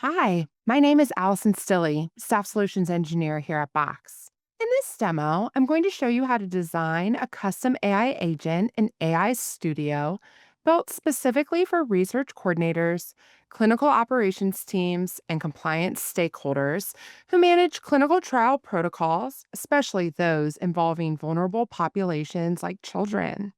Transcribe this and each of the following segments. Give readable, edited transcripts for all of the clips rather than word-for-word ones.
Hi, my name is Allison Stilley, Staff Solutions Engineer here at Box. In this demo, I'm going to show you how to design a custom AI agent in AI Studio built specifically for research coordinators, clinical operations teams, and compliance stakeholders who manage clinical trial protocols, especially those involving vulnerable populations like children.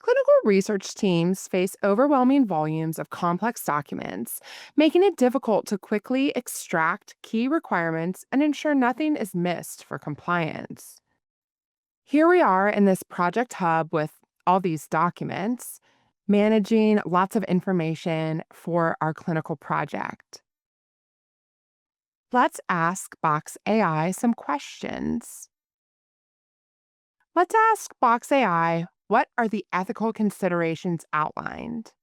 Clinical research teams face overwhelming volumes of complex documents, making it difficult to quickly extract key requirements and ensure nothing is missed for compliance. Here we are in this project hub with all these documents, managing lots of information for our clinical project. Let's ask Box AI some questions. Let's ask Box AI, what are the ethical considerations outlined?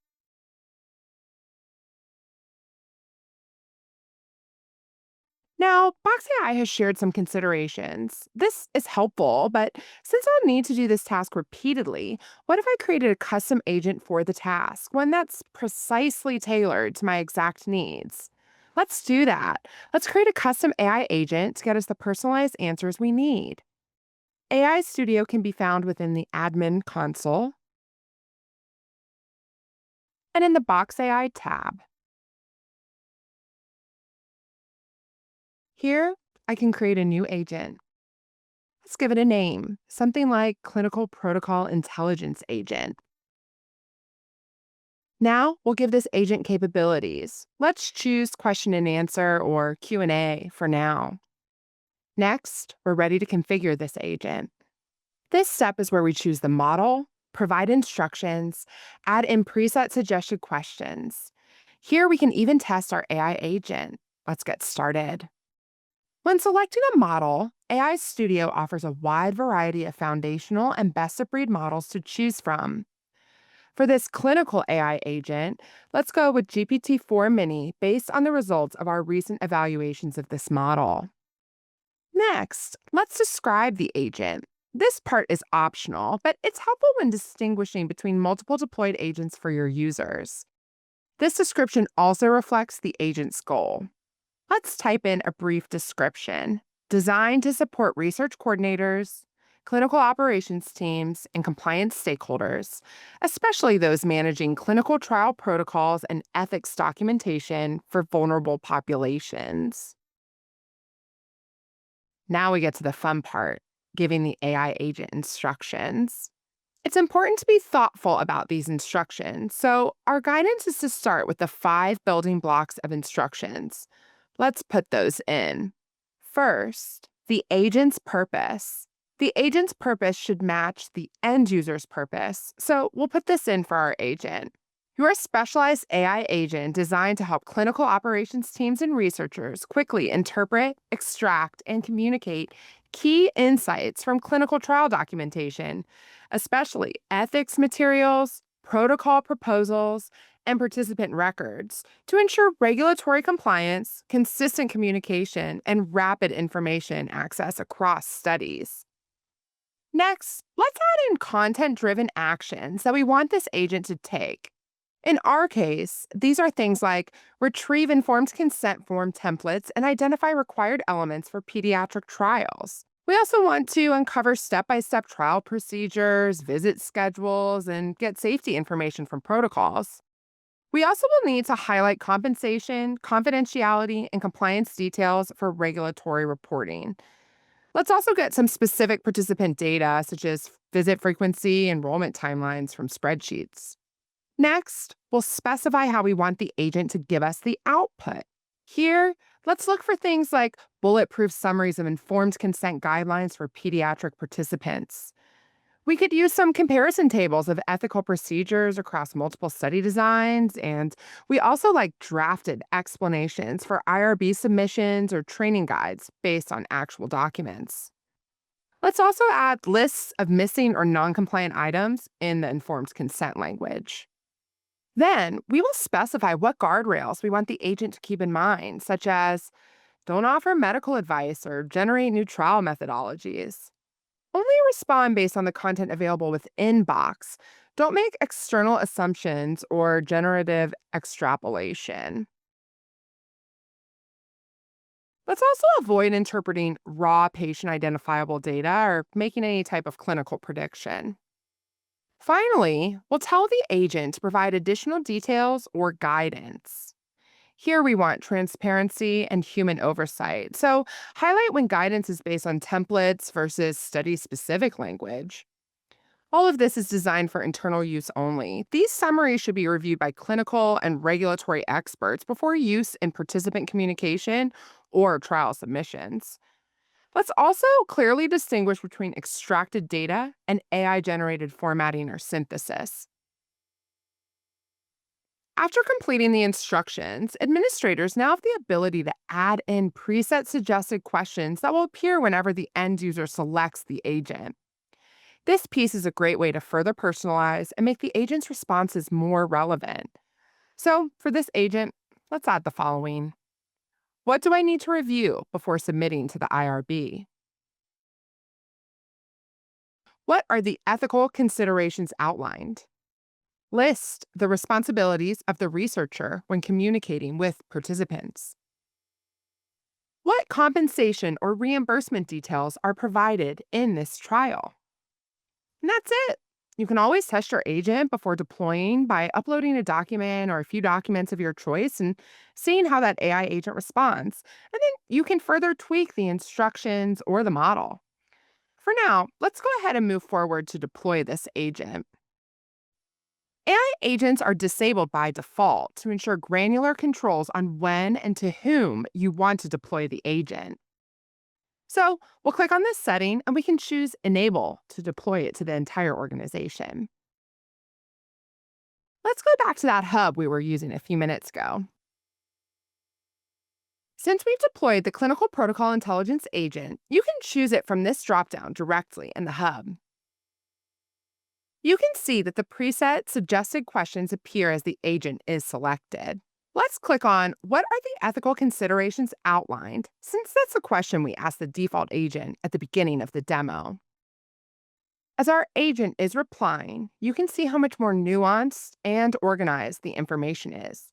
Now, Box AI has shared some considerations. This is helpful, but since I'll need to do this task repeatedly, what if I created a custom agent for the task, one that's precisely tailored to my exact needs? Let's do that. Let's create a custom AI agent to get us the personalized answers we need. AI Studio can be found within the Admin console and in the Box AI tab. Here, I can create a new agent. Let's give it a name, something like Clinical Protocol Intelligence Agent. Now, we'll give this agent capabilities. Let's choose question and answer or Q&A for now. Next, we're ready to configure this agent. This step is where we choose the model, provide instructions, add in preset suggested questions. Here we can even test our AI agent. Let's get started. When selecting a model, AI Studio offers a wide variety of foundational and best of breed models to choose from. For this clinical AI agent, let's go with GPT-4 Mini based on the results of our recent evaluations of this model. Next, let's describe the agent. This part is optional, but it's helpful when distinguishing between multiple deployed agents for your users. This description also reflects the agent's goal. Let's type in a brief description. Designed to support research coordinators, clinical operations teams, and compliance stakeholders, especially those managing clinical trial protocols and ethics documentation for vulnerable populations. Now we get to the fun part, giving the AI agent instructions. It's important to be thoughtful about these instructions, so our guidance is to start with the 5 building blocks of instructions. Let's put those in. First, the agent's purpose. The agent's purpose should match the end user's purpose, so we'll put this in for our agent. Your specialized AI agent designed to help clinical operations teams and researchers quickly interpret, extract, and communicate key insights from clinical trial documentation, especially ethics materials, protocol proposals, and participant records, to ensure regulatory compliance, consistent communication, and rapid information access across studies. Next, let's add in content driven actions that we want this agent to take. In our case, these are things like retrieve informed consent form templates and identify required elements for pediatric trials. We also want to uncover step by step trial procedures, visit schedules, and get safety information from protocols. We also will need to highlight compensation, confidentiality, and compliance details for regulatory reporting. Let's also get some specific participant data, such as visit frequency, enrollment timelines from spreadsheets. Next, we'll specify how we want the agent to give us the output. Here, let's look for things like bulletproof summaries of informed consent guidelines for pediatric participants. We could use some comparison tables of ethical procedures across multiple study designs, and we also like drafted explanations for IRB submissions or training guides based on actual documents. Let's also add lists of missing or non-compliant items in the informed consent language. Then we will specify what guardrails we want the agent to keep in mind, such as don't offer medical advice or generate new trial methodologies. Only respond based on the content available within Box. Don't make external assumptions or generative extrapolation. Let's also avoid interpreting raw patient identifiable data or making any type of clinical prediction. Finally, we'll tell the agent to provide additional details or guidance. Here we want transparency and human oversight. So, highlight when guidance is based on templates versus study specific language. All of this is designed for internal use only. These summaries should be reviewed by clinical and regulatory experts before use in participant communication or trial submissions. Let's also clearly distinguish between extracted data and AI generated formatting or synthesis. After completing the instructions, administrators now have the ability to add in preset suggested questions that will appear whenever the end user selects the agent. This piece is a great way to further personalize and make the agent's responses more relevant. So, for this agent, let's add the following. What do I need to review before submitting to the IRB? What are the ethical considerations outlined? List the responsibilities of the researcher when communicating with participants. What compensation or reimbursement details are provided in this trial? And that's it. You can always test your agent before deploying by uploading a document or a few documents of your choice and seeing how that AI agent responds. And then you can further tweak the instructions or the model. For now, let's go ahead and move forward to deploy this agent. AI agents are disabled by default to ensure granular controls on when and to whom you want to deploy the agent. So we'll click on this setting and we can choose Enable to deploy it to the entire organization. Let's go back to that hub we were using a few minutes ago. Since we've deployed the Clinical Protocol Intelligence agent, you can choose it from this dropdown directly in the hub. You can see that the preset suggested questions appear as the agent is selected. Let's click on What are the ethical considerations outlined, since that's a question we asked the default agent at the beginning of the demo. As our agent is replying, you can see how much more nuanced and organized the information is.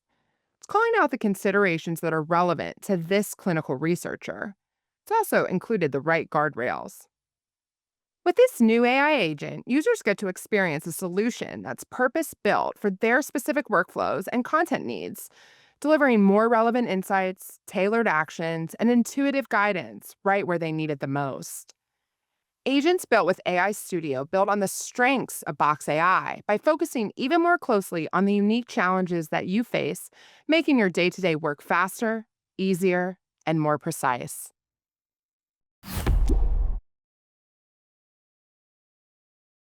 It's calling out the considerations that are relevant to this clinical researcher. It's also included the right guardrails. With this new AI agent, users get to experience a solution that's purpose built for their specific workflows and content needs, delivering more relevant insights, tailored actions, and intuitive guidance right where they need it the most. Agents built with AI Studio build on the strengths of Box AI by focusing even more closely on the unique challenges that you face, making your day to day work faster, easier, and more precise.